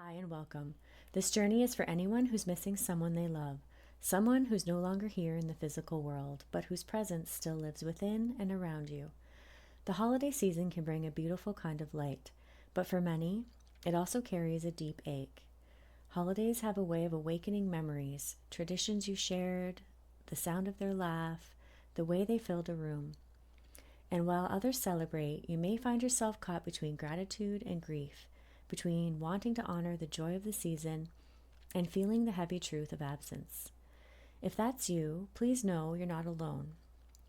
Hi and welcome. This journey is for anyone who's missing someone they love, someone who's no longer here in the physical world, but whose presence still lives within and around you. The holiday season can bring a beautiful kind of light, but for many, it also carries a deep ache. Holidays have a way of awakening memories, traditions you shared, the sound of their laugh, the way they filled a room. And while others celebrate, you may find yourself caught between gratitude and grief, between wanting to honor the joy of the season and feeling the heavy truth of absence. If that's you, please know you're not alone.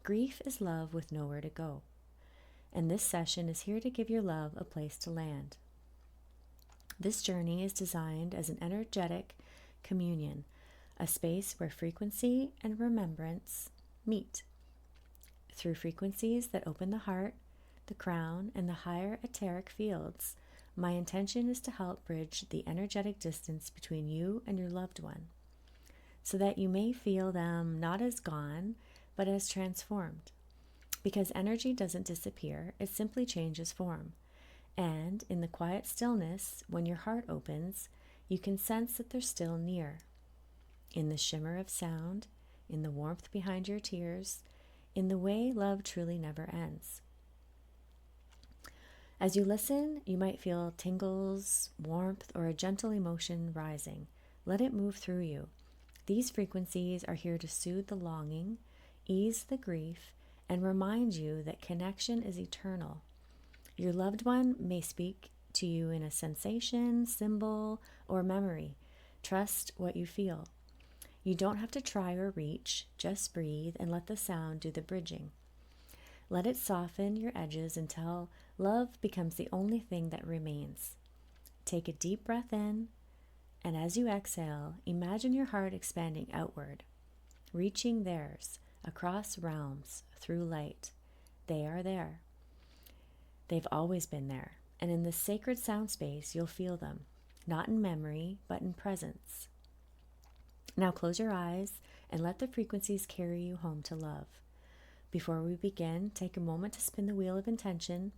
Grief is love with nowhere to go. And this session is here to give your love a place to land. This journey is designed as an energetic communion, a space where frequency and remembrance meet. Through frequencies that open the heart, the crown, and the higher etheric fields, my intention is to help bridge the energetic distance between you and your loved one, so that you may feel them not as gone, but as transformed. Because energy doesn't disappear, it simply changes form. And in the quiet stillness, when your heart opens, you can sense that they're still near. In the shimmer of sound, in the warmth behind your tears, in the way love truly never ends. As you listen, you might feel tingles, warmth, or a gentle emotion rising. Let it move through you. These frequencies are here to soothe the longing, ease the grief, and remind you that connection is eternal. Your loved one may speak to you in a sensation, symbol, or memory. Trust what you feel. You don't have to try or reach, just breathe and let the sound do the bridging. Let it soften your edges until love becomes the only thing that remains. Take a deep breath in, and as you exhale, imagine your heart expanding outward, reaching theirs, across realms, through light. They are there. They've always been there, and in this sacred sound space, you'll feel them, not in memory, but in presence. Now close your eyes and let the frequencies carry you home to love. Before we begin, take a moment to spin the wheel of intention,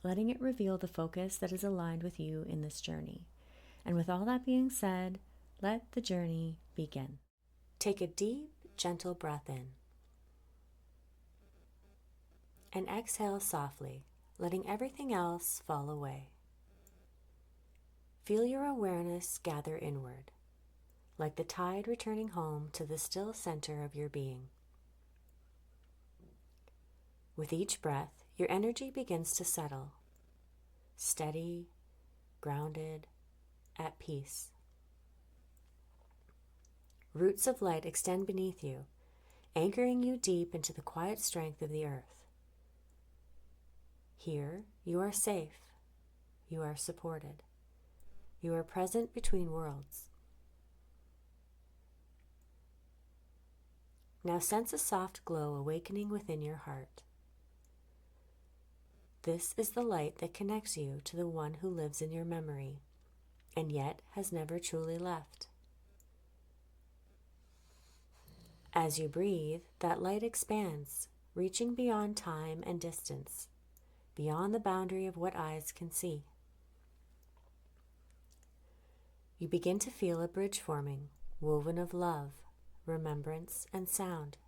letting it reveal the focus that is aligned with you in this journey. And with all that being said, let the journey begin. Take a deep, gentle breath in. And exhale softly, letting everything else fall away. Feel your awareness gather inward, like the tide returning home to the still center of your being. With each breath, your energy begins to settle, steady, grounded, at peace. Roots of light extend beneath you, anchoring you deep into the quiet strength of the earth. Here, you are safe, you are supported, you are present between worlds. Now sense a soft glow awakening within your heart. This is the light that connects you to the one who lives in your memory, and yet has never truly left. As you breathe, that light expands, reaching beyond time and distance, beyond the boundary of what eyes can see. You begin to feel a bridge forming, woven of love, remembrance, and sound.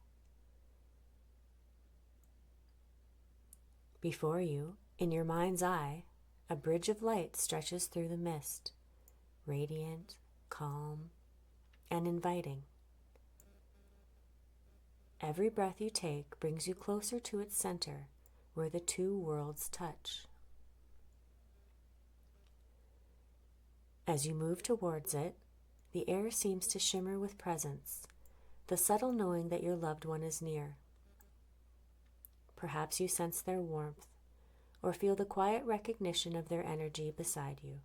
Before you, in your mind's eye, a bridge of light stretches through the mist, radiant, calm, and inviting. Every breath you take brings you closer to its center, where the two worlds touch. As you move towards it, the air seems to shimmer with presence, the subtle knowing that your loved one is near. Perhaps you sense their warmth, or feel the quiet recognition of their energy beside you.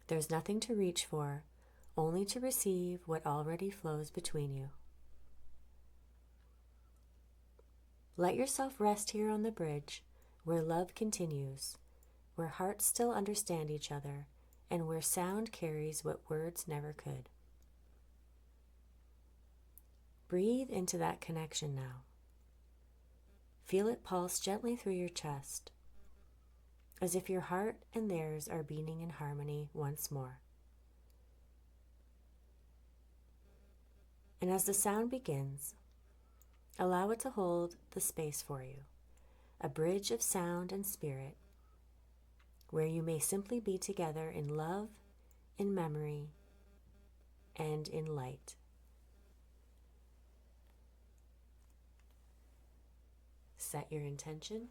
There's nothing to reach for, only to receive what already flows between you. Let yourself rest here on the bridge, where love continues, where hearts still understand each other, and where sound carries what words never could. Breathe into that connection now. Feel it pulse gently through your chest. as if your heart and theirs are beating in harmony once more. And as the sound begins, allow it to hold the space for you, a bridge of sound and spirit, where you may simply be together in love, in memory, and in light. Set your intention.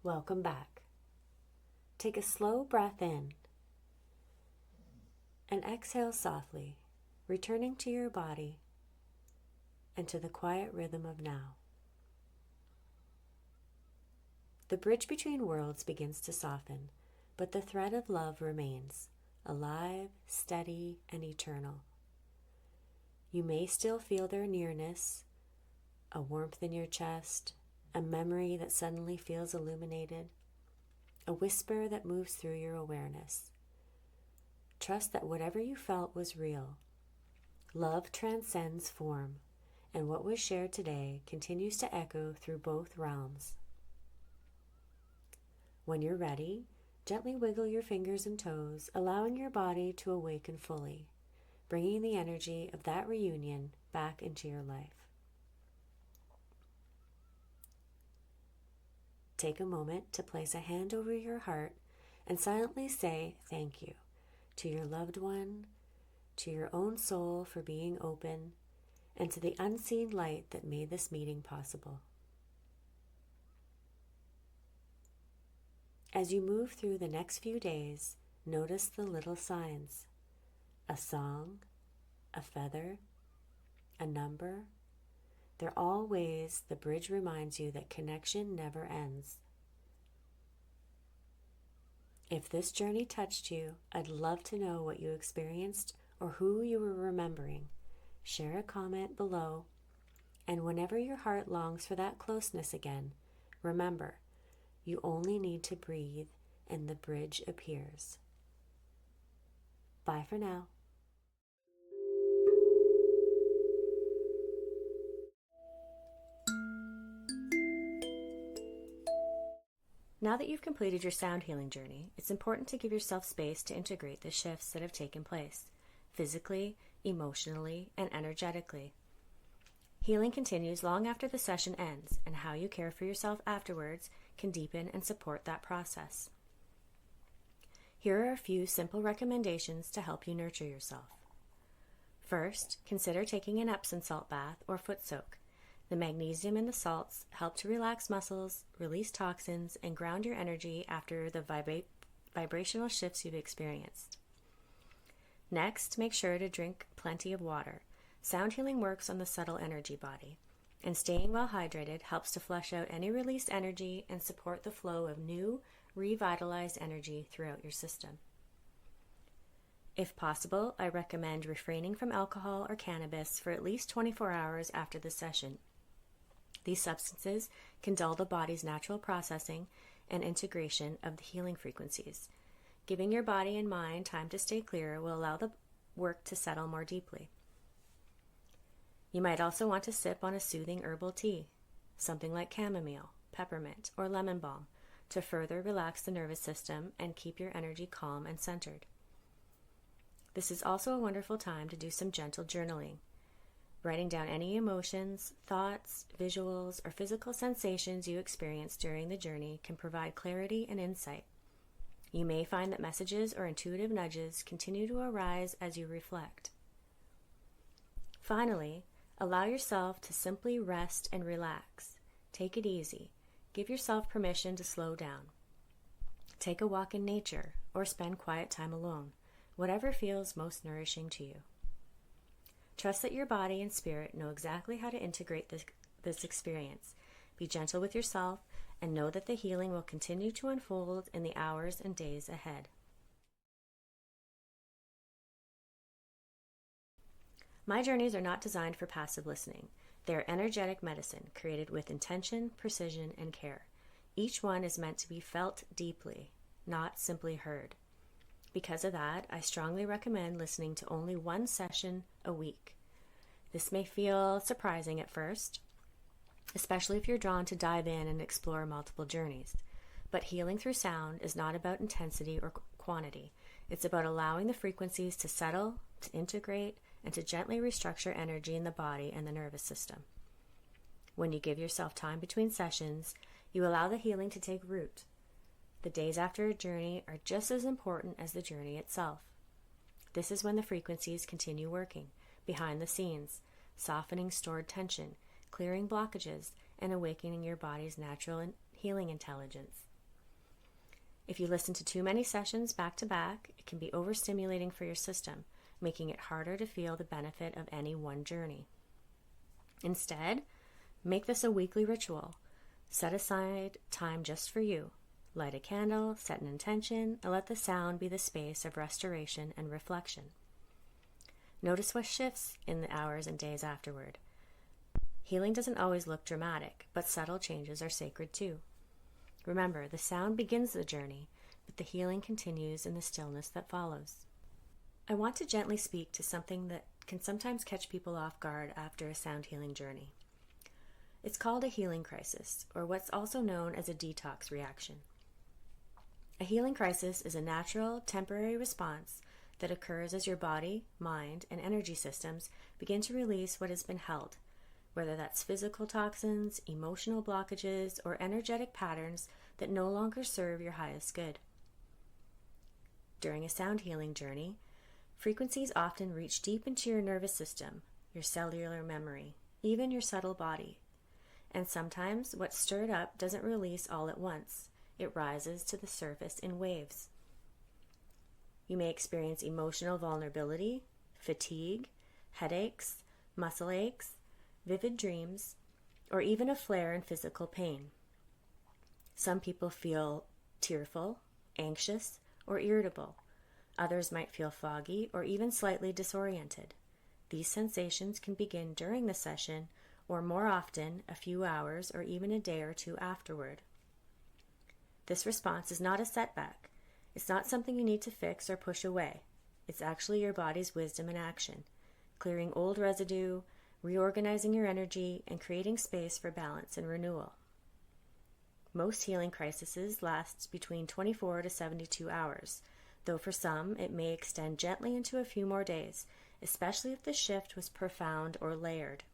Welcome back. Take a slow breath in and exhale softly, returning to your body and to the quiet rhythm of now. The bridge between worlds begins to soften, but the thread of love remains, alive, steady, and eternal. You may still feel their nearness, a warmth in your chest, a memory that suddenly feels illuminated, a whisper that moves through your awareness. Trust that whatever you felt was real. Love transcends form, and what was shared today continues to echo through both realms. When you're ready, gently wiggle your fingers and toes, allowing your body to awaken fully, bringing the energy of that reunion back into your life. Take a moment to place a hand over your heart and silently say thank you to your loved one, to your own soul for being open, and to the unseen light that made this meeting possible. As you move through the next few days, notice the little signs: a song, a feather, a number. They're all ways the bridge reminds you that connection never ends. If this journey touched you, I'd love to know what you experienced or who you were remembering. Share a comment below, and whenever your heart longs for that closeness again, remember, you only need to breathe and the bridge appears. Bye for now. Now that you've completed your sound healing journey, it's important to give yourself space to integrate the shifts that have taken place, physically, emotionally, and energetically. Healing continues long after the session ends, and how you care for yourself afterwards can deepen and support that process. Here are a few simple recommendations to help you nurture yourself. First, consider taking an Epsom salt bath or foot soak. The magnesium in the salts help to relax muscles, release toxins, and ground your energy after the vibrational shifts you've experienced. Next, make sure to drink plenty of water. Sound healing works on the subtle energy body, and staying well hydrated helps to flush out any released energy and support the flow of new, revitalized energy throughout your system. If possible, I recommend refraining from alcohol or cannabis for at least 24 hours after the session. These substances can dull the body's natural processing and integration of the healing frequencies. Giving your body and mind time to stay clear will allow the work to settle more deeply. You might also want to sip on a soothing herbal tea, something like chamomile, peppermint, or lemon balm, to further relax the nervous system and keep your energy calm and centered. This is also a wonderful time to do some gentle journaling. Writing down any emotions, thoughts, visuals, or physical sensations you experience during the journey can provide clarity and insight. You may find that messages or intuitive nudges continue to arise as you reflect. Finally, allow yourself to simply rest and relax. Take it easy. Give yourself permission to slow down. Take a walk in nature or spend quiet time alone, whatever feels most nourishing to you. Trust that your body and spirit know exactly how to integrate this experience. Be gentle with yourself and know that the healing will continue to unfold in the hours and days ahead. My journeys are not designed for passive listening. They are energetic medicine created with intention, precision, and care. Each one is meant to be felt deeply, not simply heard. Because of that, I strongly recommend listening to only one session a week. This may feel surprising at first, especially if you're drawn to dive in and explore multiple journeys. But healing through sound is not about intensity or quantity. It's about allowing the frequencies to settle, to integrate, and to gently restructure energy in the body and the nervous system. When you give yourself time between sessions, you allow the healing to take root. The days after a journey are just as important as the journey itself. This is when the frequencies continue working, behind the scenes, softening stored tension, clearing blockages, and awakening your body's natural and healing intelligence. If you listen to too many sessions back to back, it can be overstimulating for your system, making it harder to feel the benefit of any one journey. Instead, make this a weekly ritual. Set aside time just for you. Light a candle, set an intention, and let the sound be the space of restoration and reflection. Notice what shifts in the hours and days afterward. Healing doesn't always look dramatic, but subtle changes are sacred too. Remember, the sound begins the journey, but the healing continues in the stillness that follows. I want to gently speak to something that can sometimes catch people off guard after a sound healing journey. It's called a healing crisis, or what's also known as a detox reaction. A healing crisis is a natural, temporary response that occurs as your body, mind, and energy systems begin to release what has been held, whether that's physical toxins, emotional blockages, or energetic patterns that no longer serve your highest good. During a sound healing journey, frequencies often reach deep into your nervous system, your cellular memory, even your subtle body. And sometimes what's stirred up doesn't release all at once. It rises to the surface in waves. You may experience emotional vulnerability, fatigue, headaches, muscle aches, vivid dreams, or even a flare in physical pain. Some people feel tearful, anxious, or irritable. Others might feel foggy or even slightly disoriented. These sensations can begin during the session or more often a few hours or even a day or two afterward. This response is not a setback. It's not something you need to fix or push away. It's actually your body's wisdom in action, clearing old residue, reorganizing your energy, and creating space for balance and renewal. Most healing crises last between 24 to 72 hours, though for some it may extend gently into a few more days, especially if the shift was profound or layered.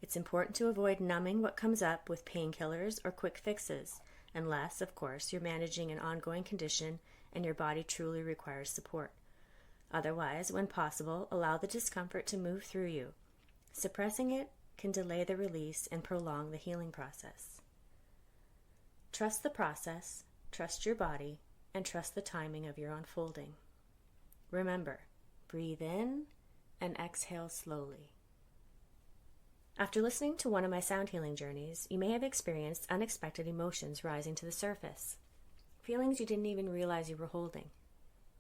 It's important to avoid numbing what comes up with painkillers or quick fixes, unless, of course, you're managing an ongoing condition and your body truly requires support. Otherwise, when possible, allow the discomfort to move through you. Suppressing it can delay the release and prolong the healing process. Trust the process, trust your body, and trust the timing of your unfolding. Remember, breathe in and exhale slowly. After listening to one of my sound healing journeys, you may have experienced unexpected emotions rising to the surface. Feelings you didn't even realize you were holding.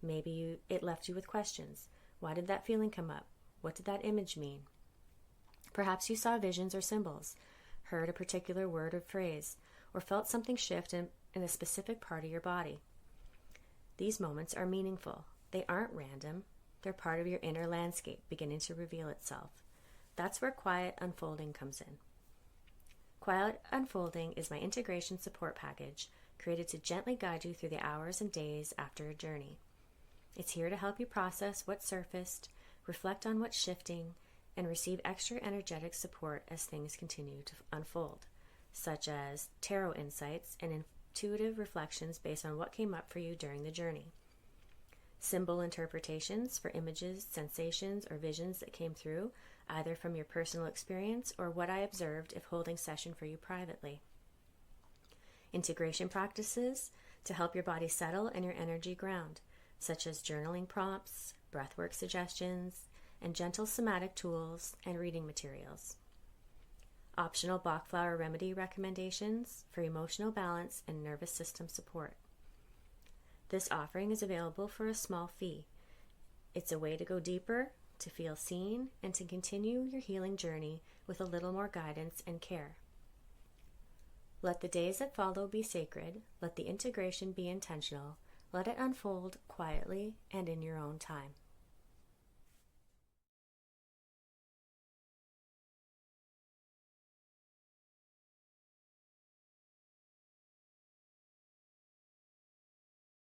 Maybe it left you with questions. Why did that feeling come up? What did that image mean? Perhaps you saw visions or symbols, heard a particular word or phrase, or felt something shift in a specific part of your body. These moments are meaningful. They aren't random. They're part of your inner landscape beginning to reveal itself. That's where quiet unfolding comes in. Quiet Unfolding is my integration support package created to gently guide you through the hours and days after a journey. It's here to help you process what surfaced, reflect on what's shifting, and receive extra energetic support as things continue to unfold, such as tarot insights and intuitive reflections based on what came up for you during the journey. Symbol interpretations for images, sensations, or visions that came through, either from your personal experience or what I observed if holding session for you privately. Integration practices to help your body settle and your energy ground, such as journaling prompts, breathwork suggestions, and gentle somatic tools and reading materials. Optional Bach flower remedy recommendations for emotional balance and nervous system support. This offering is available for a small fee. It's a way to go deeper, to feel seen, and to continue your healing journey with a little more guidance and care. Let the days that follow be sacred. Let the integration be intentional. Let it unfold quietly and in your own time.